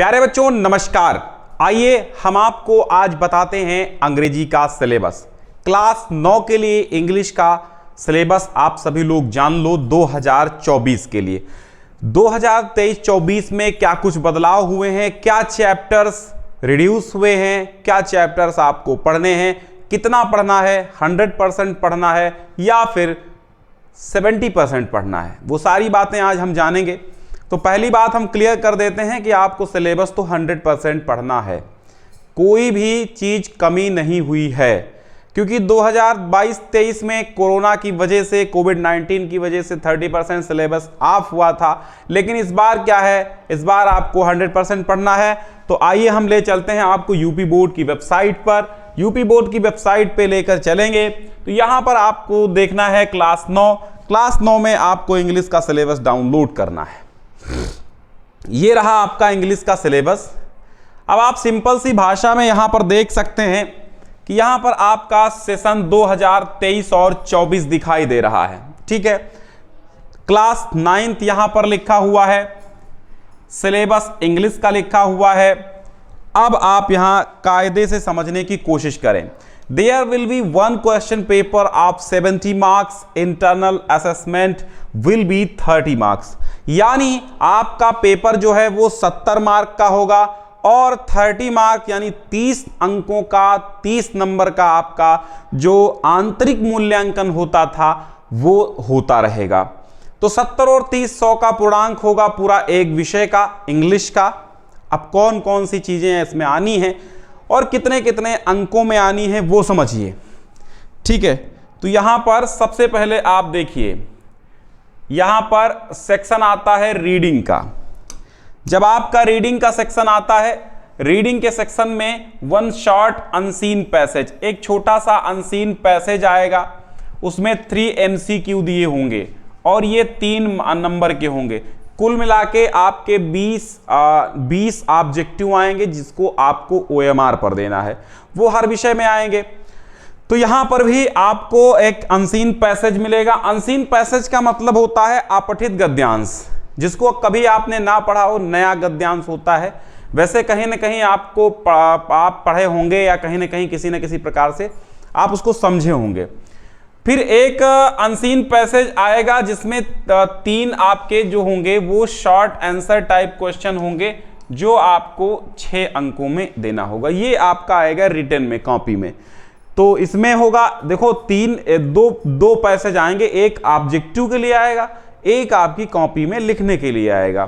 प्यारे बच्चों नमस्कार। आइए हम आपको आज बताते हैं अंग्रेजी का सिलेबस। क्लास 9 के लिए इंग्लिश का सिलेबस आप सभी लोग जान लो 2024 के लिए। 2023-24 में क्या कुछ बदलाव हुए हैं, क्या चैप्टर्स रिड्यूस हुए हैं, क्या चैप्टर्स आपको पढ़ने हैं, कितना पढ़ना है, 100% पढ़ना है या फिर 70% पढ़ना है, वो सारी बातें आज हम जानेंगे। तो पहली बात हम क्लियर कर देते हैं कि आपको सिलेबस तो 100% पढ़ना है, कोई भी चीज़ कमी नहीं हुई है, क्योंकि 2022-23 में कोरोना की वजह से, कोविड-19 की वजह से 30% सिलेबस ऑफ हुआ था। लेकिन इस बार क्या है, इस बार आपको 100% पढ़ना है। तो आइए हम ले चलते हैं आपको यूपी बोर्ड की वेबसाइट पर। यूपी बोर्ड की वेबसाइट पे लेकर चलेंगे तो यहाँ पर आपको देखना है क्लास 9। क्लास 9 में आपको इंग्लिश का सिलेबस डाउनलोड करना है। ये रहा आपका इंग्लिश का सिलेबस। अब आप सिंपल सी भाषा में यहाँ पर देख सकते हैं कि यहाँ पर आपका सेशन 2023 और 24 दिखाई दे रहा है। ठीक है, क्लास 9th यहाँ पर लिखा हुआ है, सिलेबस इंग्लिश का लिखा हुआ है। अब आप यहाँ कायदे से समझने की कोशिश करें। There will be one question paper of 70 marks, internal assessment will be 30 marks। यानी आपका पेपर जो है वो 70 मार्क का होगा और 30 मार्क यानी 30 अंकों का, 30 नंबर का आपका जो आंतरिक मूल्यांकन होता था वो होता रहेगा। तो 70 और 30 100 का पूर्णांक होगा पूरा एक विषय का, इंग्लिश का। अब कौन कौन सी चीजें इसमें आनी हैं और कितने कितने अंकों में आनी है वो समझिए। ठीक है, तो यहां पर सबसे पहले आप देखिए, यहां पर सेक्शन आता है रीडिंग का। जब आपका रीडिंग का सेक्शन आता है, रीडिंग के सेक्शन में वन शॉर्ट अनसीन पैसेज, एक छोटा सा अनसीन पैसेज आएगा, उसमें 3 MCQ दिए होंगे और ये 3 नंबर के होंगे। कुल मिला के आपके 20 ऑब्जेक्टिव आएंगे जिसको आपको OMR पर देना है, वो हर विषय में आएंगे। तो यहां पर भी आपको एक अनसीन पैसेज मिलेगा। अनसीन पैसेज का मतलब होता है अपठित गद्यांश, जिसको कभी आपने ना पढ़ा हो, नया गद्यांश होता है। वैसे कहीं ना कहीं आपको आप पढ़े होंगे या कहीं ना कहीं किसी न किसी प्रकार से आप उसको समझे होंगे। फिर एक अनसीन पैसेज आएगा जिसमें 3 आपके जो होंगे वो शॉर्ट आंसर टाइप क्वेश्चन होंगे जो आपको 6 अंकों में देना होगा। ये आपका आएगा रिटन में, कॉपी में। तो इसमें होगा, देखो दो पैसेज आएंगे, एक ऑब्जेक्टिव के लिए आएगा, एक आपकी कॉपी में लिखने के लिए आएगा।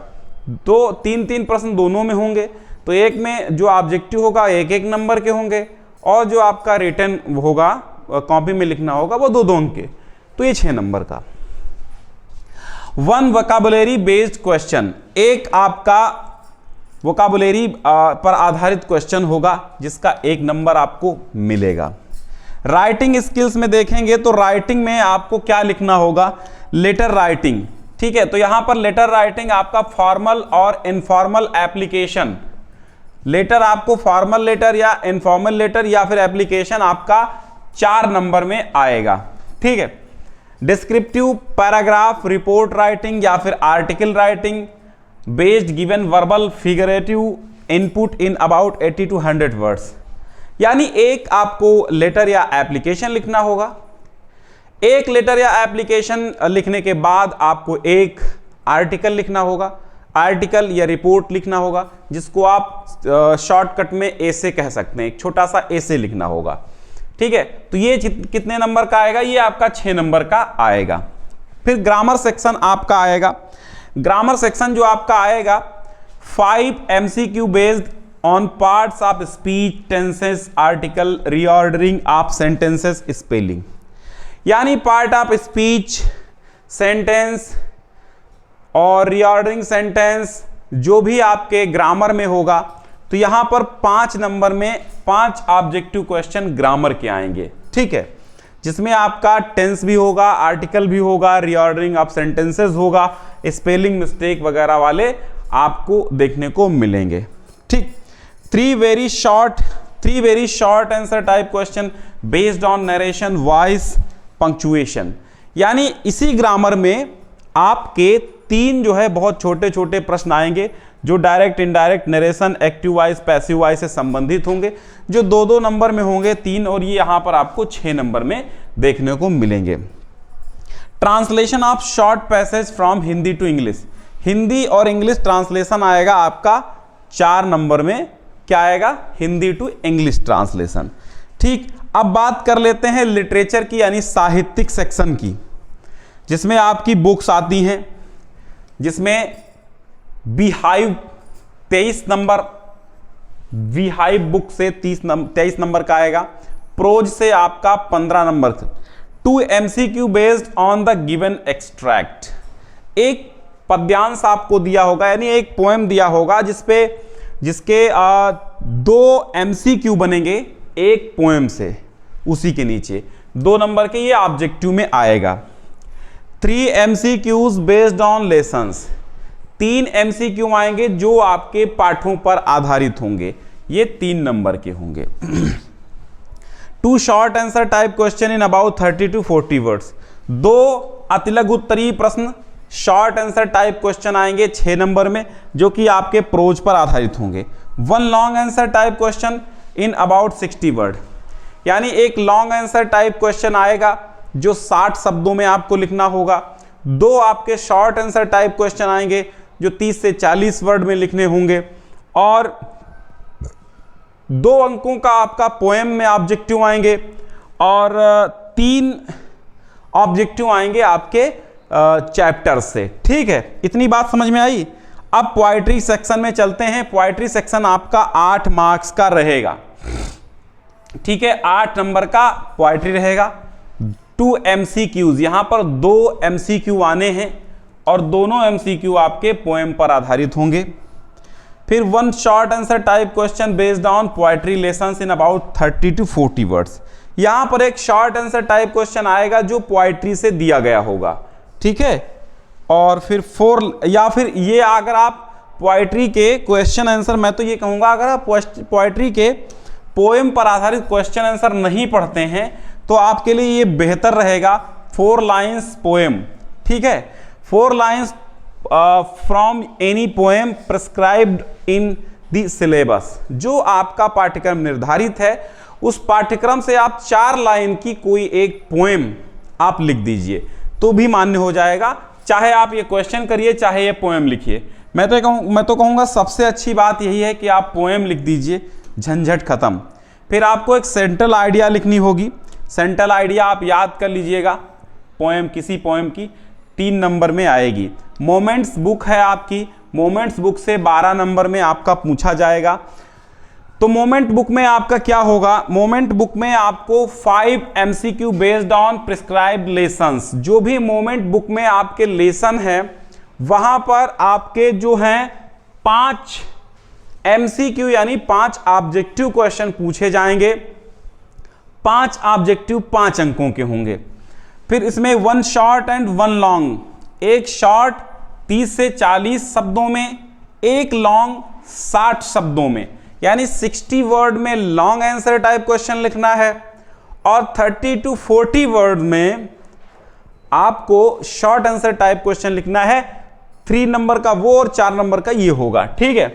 तो 3-3 प्रश्न दोनों में होंगे। तो एक में जो ऑब्जेक्टिव होगा 1-1 नंबर के होंगे और जो आपका रिटन होगा, कॉपी में लिखना होगा, वो 2-2 अंक के। तो ये 6 नंबर का। 1 वोकैबुलरी बेस्ड क्वेश्चन, एक आपका वोकैबुलरी पर आधारित क्वेश्चन होगा जिसका 1 नंबर आपको मिलेगा। राइटिंग स्किल्स में देखेंगे तो राइटिंग में आपको क्या लिखना होगा, लेटर राइटिंग। ठीक है, तो यहां पर लेटर राइटिंग आपका फॉर्मल और इनफॉर्मल एप्लीकेशन, लेटर आपको फॉर्मल लेटर या इनफॉर्मल लेटर या फिर एप्लीकेशन आपका 4 नंबर में आएगा। ठीक है, डिस्क्रिप्टिव पैराग्राफ, रिपोर्ट राइटिंग या फिर article writing based given verbal figurative input in about 80 to 100 words. यानी एक आपको लेटर या एप्लीकेशन लिखना होगा। एक लेटर या एप्लीकेशन लिखने के बाद आपको एक आर्टिकल लिखना होगा, आर्टिकल या रिपोर्ट लिखना होगा, जिसको आप शॉर्टकट में एसे कह सकते हैं, एक छोटा सा एसे लिखना होगा। ठीक है, तो ये कितने नंबर का आएगा, ये आपका 6 नंबर का आएगा। फिर ग्रामर सेक्शन आपका आएगा। ग्रामर सेक्शन जो आपका आएगा 5 MCQ based on parts of speech, tenses, article, reordering of sentences, spelling. यानी पार्ट ऑफ स्पीच, सेंटेंस और रीऑर्डरिंग सेंटेंस जो भी आपके ग्रामर में होगा, तो यहां पर 5 नंबर में 5 ऑब्जेक्टिव क्वेश्चन ग्रामर के आएंगे। ठीक है, जिसमें आपका टेंस भी होगा, आर्टिकल भी होगा, रीऑर्डरिंग ऑफ सेंटेंसेस होगा, स्पेलिंग मिस्टेक वगैरह वाले आपको देखने को मिलेंगे। ठीक, 3 very short answer type question based on narration, voice, punctuation. यानी इसी ग्रामर में आपके 3 जो है बहुत छोटे छोटे प्रश्न आएंगे जो direct indirect narration active voice passive voice से संबंधित होंगे, जो 2-2 नंबर में होंगे, 3 और ये यहाँ पर आपको 6 नंबर में देखने को मिलेंगे। Translation of short passage from Hindi to English, Hindi और इंग्लिश ट्रांसलेशन आएगा आपका 4 नंबर में। क्या आएगा? Hindi to English translation. ठीक, अब बात कर लेते हैं लिटरेचर की यानी साहित्यिक सेक्शन की, जिसमें आपकी बुक्स आती हैं, जिसमें बीहाइव 23 नंबर, बीहाइव बुक से 23 नंबर का आएगा। प्रोज से आपका 15 number. 2 MCQ based on the given extract, एक पद्यांश आपको दिया होगा यानी एक पोएम दिया होगा जिसके 2 MCQ बनेंगे एक पोएम से, उसी के नीचे 2 नंबर के ये ऑब्जेक्टिव में आएगा। 3 MCQs based on lessons, 3 MCQ आएंगे जो आपके पाठों पर आधारित होंगे, ये 3 नंबर के होंगे। 2 short answer type question in about 30 to 40 words, 2 अतिलघु उत्तरीय प्रश्न शॉर्ट आंसर टाइप क्वेश्चन आएंगे 6 नंबर में, जो कि आपके प्रोज पर आधारित होंगे। 1 long answer type question in about 60 word, यानी एक लॉन्ग आंसर टाइप क्वेश्चन आएगा जो 60 शब्दों में आपको लिखना होगा। 2 आपके शॉर्ट आंसर टाइप क्वेश्चन आएंगे जो 30 से 40 वर्ड में लिखने होंगे, और 2 अंकों का आपका पोएम में ऑब्जेक्टिव आएंगे, और 3 ऑब्जेक्टिव आएंगे आपके चैप्टर से। ठीक है, इतनी बात समझ में आई। अब पोएट्री सेक्शन में चलते हैं। पोएट्री सेक्शन आपका 8 मार्क्स का रहेगा। ठीक है, 8 नंबर का पोएट्री रहेगा। 2 MCQs, यहां पर 2 MCQ आने हैं और दोनों MCQ आपके पोएम पर आधारित होंगे। फिर 1 short answer type question based on poetry lessons in about 30 to 40 words, यहां पर एक शॉर्ट आंसर टाइप क्वेश्चन आएगा जो पोएट्री से दिया गया होगा। ठीक है, और फिर 4 या फिर ये अगर आप पोएट्री के क्वेश्चन आंसर, मैं तो ये कहूँगा अगर आप पोएट्री के पोएम पर आधारित क्वेश्चन आंसर नहीं पढ़ते हैं तो आपके लिए ये बेहतर रहेगा 4 लाइन्स पोएम। ठीक है, 4 lines from any poem prescribed in the syllabus, जो आपका पाठ्यक्रम निर्धारित है उस पाठ्यक्रम से आप 4 लाइन की कोई एक पोएम आप लिख दीजिए तो भी मान्य हो जाएगा, चाहे आप ये क्वेश्चन करिए चाहे ये पोएम लिखिए। मैं तो कहूँगा सबसे अच्छी बात यही है कि आप पोएम लिख दीजिए, झंझट खत्म। फिर आपको एक सेंट्रल आइडिया लिखनी होगी। सेंट्रल आइडिया आप याद कर लीजिएगा, पोएम किसी पोएम की 3 नंबर में आएगी। मोमेंट्स बुक है आपकी, मोमेंट्स बुक से 12 नंबर में आपका पूछा जाएगा। तो मोमेंट बुक में आपका क्या होगा? मोमेंट बुक में आपको 5 MCQ based on prescribed lessons, जो भी मोमेंट बुक में आपके लेसन है वहां पर आपके जो हैं 5 MCQ यानी 5 ऑब्जेक्टिव क्वेश्चन पूछे जाएंगे। 5 ऑब्जेक्टिव 5 अंकों के होंगे। फिर इसमें 1 शॉर्ट एंड 1 लॉन्ग, एक शॉर्ट 30 से 40 शब्दों में, एक लॉन्ग 60 शब्दों में, यानी 60 वर्ड में लॉन्ग आंसर टाइप क्वेश्चन लिखना है और 30 to 40 वर्ड में आपको शॉर्ट आंसर टाइप क्वेश्चन लिखना है। 3 नंबर का वो और 4 नंबर का ये होगा। ठीक है,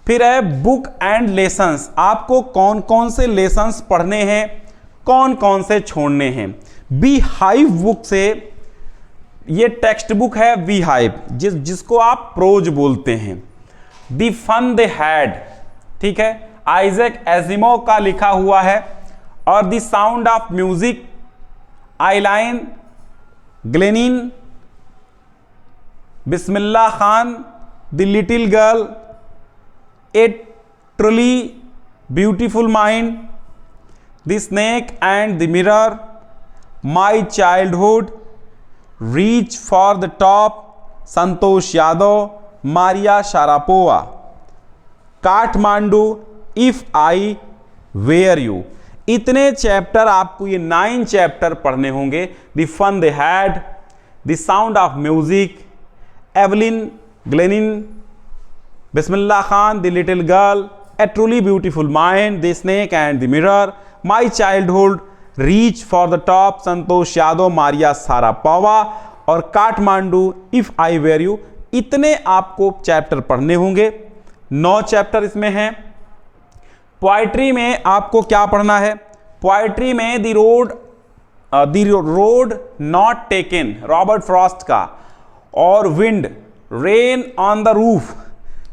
फिर है बुक एंड लेसन्स, आपको कौन कौन से लेसन्स पढ़ने हैं, कौन कौन से छोड़ने हैं। बी हाइव बुक से, ये टेक्स्ट बुक है बी हाइव जिसको आप प्रोज बोलते हैं। दी फन दे हैड, ठीक है, आइजैक एजिमोव का लिखा हुआ है। और the sound of music, Evelyn Glennie, Bismillah Khan, the little girl, a truly beautiful mind, the snake and the mirror, my childhood, reach for the top, Santosh Yadav, Maria Sharapova, Kathmandu, if I were you. इतने chapter आपको, ये 9 chapter पढ़ने होंगे। The fun they had, the sound of music, Evelyn Glennie, Bismillah Khan, the little girl, a truly beautiful mind, the snake and the mirror, my childhood, reach for the top, Santosh Yadav, Maria Sharapova और Kathmandu, if I were you. इतने आपको chapter पढ़ने होंगे। 9 chapter इसमें हैं। Poetry में आपको क्या पढ़ना है? पोएट्री में the road not taken, Robert Frost का, और wind, rain on the roof,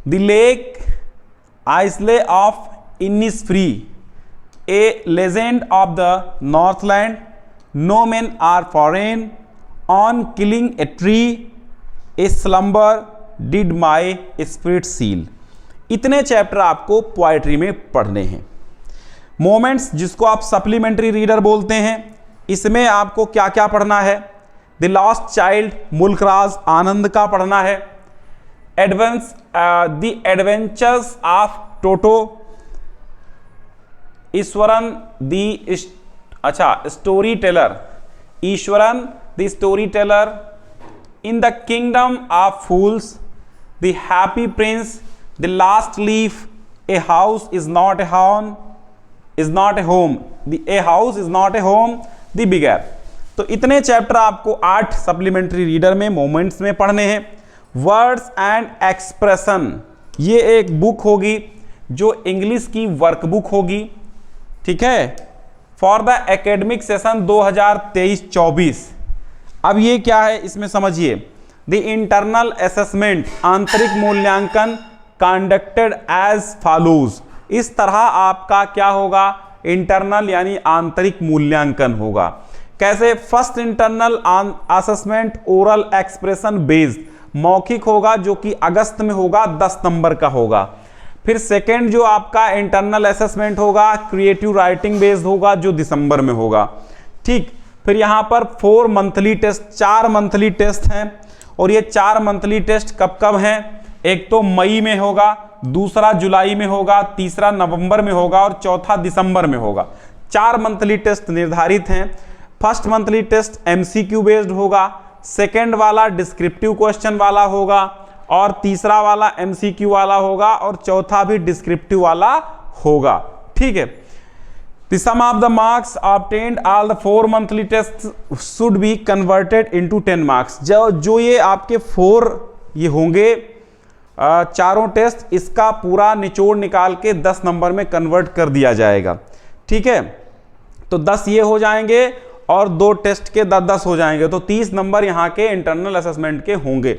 the lake isle of Innisfree, a legend of the northland, no men are foreign, on killing a tree, a slumber did my spirit seal. इतने chapter आपको poetry में पढ़ने हैं। Moments, जिसको आप supplementary reader बोलते हैं, इसमें आपको क्या क्या पढ़ना है? द लॉस्ट चाइल्ड, मुल्कराज आनंद का पढ़ना है। The adventures of Toto, Eswaran story teller, Eswaran the story teller, in the kingdom of fools, the happy Prince, the last leaf, a house is not a home, a house is not a home, the bigger. तो इतने chapter आपको 8 supplementary reader में, moments में पढ़ने हैं। Words and expression, ये एक book होगी जो इंग्लिश की वर्कबुक होगी, ठीक है, फॉर द एकेडमिक सेशन 2023-24। अब ये क्या है इसमें समझिए। द इंटरनल असेसमेंट, आंतरिक मूल्यांकन, कंडक्टेड एज फॉलोज। इस तरह आपका क्या होगा? इंटरनल यानी आंतरिक मूल्यांकन होगा। कैसे? First internal assessment oral expression based, मौखिक होगा, जो कि अगस्त में होगा, 10 नंबर का होगा। फिर सेकेंड जो आपका इंटरनल असेसमेंट होगा क्रिएटिव राइटिंग बेस्ड होगा, जो दिसंबर में होगा, ठीक। फिर यहाँ पर 4 मंथली टेस्ट, 4 मंथली टेस्ट हैं, और ये 4 मंथली टेस्ट कब कब हैं? एक तो मई में होगा, दूसरा जुलाई में होगा, तीसरा नवंबर में होगा, और चौथा दिसंबर में होगा। 4 मंथली टेस्ट निर्धारित हैं। First monthly test MCQ based होगा, सेकेंड वाला डिस्क्रिप्टिव क्वेश्चन वाला होगा, और तीसरा वाला एमसीक्यू वाला होगा, और चौथा भी डिस्क्रिप्टिव वाला होगा, ठीक है। The sum of the marks obtained all the 4 monthly tests should be converted into 10 marks। जो ये आपके 4 ये होंगे चारों टेस्ट, इसका पूरा निचोड़ निकाल के 10 नंबर में कन्वर्ट कर दिया जाएगा, ठीक है। तो 10 ये हो जाएंगे और 2 टेस्ट के 10-10 हो जाएंगे, तो 30 नंबर यहाँ के इंटरनल असेसमेंट के होंगे।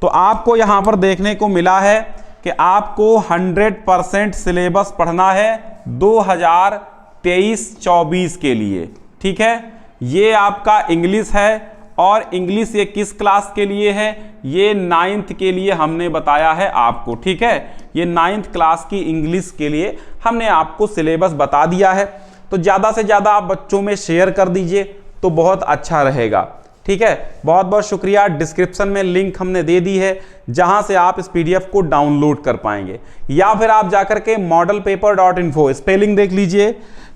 तो आपको यहाँ पर देखने को मिला है कि आपको 100% सिलेबस पढ़ना है 2023-24 के लिए, ठीक है। ये आपका इंग्लिश है, और इंग्लिश ये किस क्लास के लिए है? ये 9th के लिए हमने बताया है आपको, ठीक है। ये 9th क्लास की इंग्लिश के लिए हमने आपको सिलेबस बता दिया है। तो ज़्यादा से ज़्यादा आप बच्चों में शेयर कर दीजिए तो बहुत अच्छा रहेगा, ठीक है। बहुत बहुत शुक्रिया। डिस्क्रिप्शन में लिंक हमने दे दी है, जहां से आप इस PDF को डाउनलोड कर पाएंगे, या फिर आप जाकर के modelpaper.info, स्पेलिंग देख लीजिए,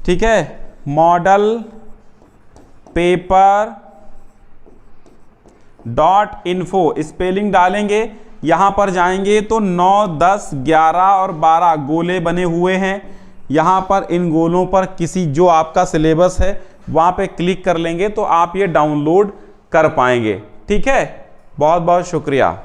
ठीक है। modelpaper.info स्पेलिंग डालेंगे, यहां पर जाएंगे तो 9, 10, 11 और 12 गोले बने हुए हैं। यहां पर इन गोलों पर किसी जो आपका सिलेबस है वहां पे क्लिक कर लेंगे तो आप ये डाउनलोड कर पाएंगे, ठीक है। बहुत बहुत शुक्रिया।